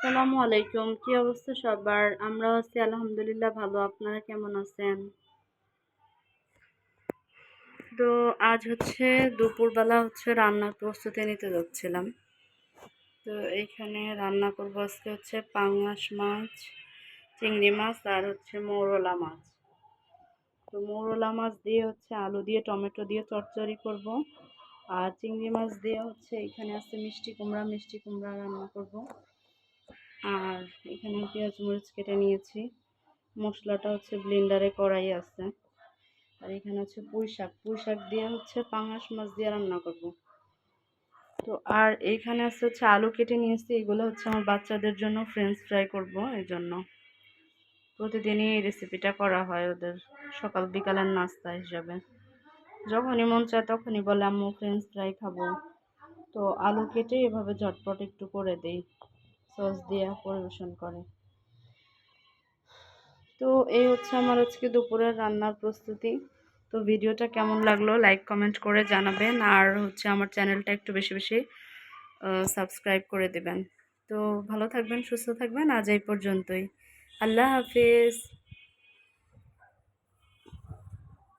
আসসালামু আলাইকুম। কি অবস্থা সবার? আমরা আছি আলহামদুলিল্লাহ ভালো। আপনারা কেমন আছেন? তো আজ দুপুরবেলা রান্নার প্রস্তুতি নিতে যাচ্ছিলাম। তো এইখানে রান্না করব আজকে পাঙ্গাস মাছ, চিংড়ি মাছ আর মৌরলা মাছ। তো মৌরলা মাছ দিয়ে আলু দিয়ে টমেটো দিয়ে চচ্চড়ি করব। আর চিংড়ি মাছ দিয়ে এখানে আছে মিষ্টি কুমড়া রান্না করব। আর এখানে পেঁয়াজ মরিচ কেটে নিয়েছি। মশলাটা ব্লেন্ডারে কড়াই আছে। আর এখানে পুঁই শাক দিয়ে পাঙাশ মাছ দিয়ে রান্না করব। তো আর এইখানে আলু কেটে নিয়েছি। এগুলো আমার বাচ্চাদের জন্য ফ্রেঞ্চ ফ্রাই করব। এই জন্য প্রতিদিনই এই রেসিপিটা করা হয় ওদের সকাল বিকালের নাস্তা হিসাবে। যখনই মন চায় তখনই বলে আম্মু ফ্রেঞ্চ ফ্রাই খাবো। তো আলু কেটে এভাবে ঝটপট একটু করে দেই, সস দিয়ে পরিবেশন করে। তো এই আমার দুপুরের রান্নার প্রস্তুতি। তো ভিডিওটা কেমন লাগলো লাইক কমেন্ট করে জানাবেন। আর আমার চ্যানেলটা একটু বেশি বেশি সাবস্ক্রাইব করে দেবেন। তো ভালো থাকবেন, সুস্থ থাকবেন। আজ এই পর্যন্তই। আল্লাহ হাফিজ।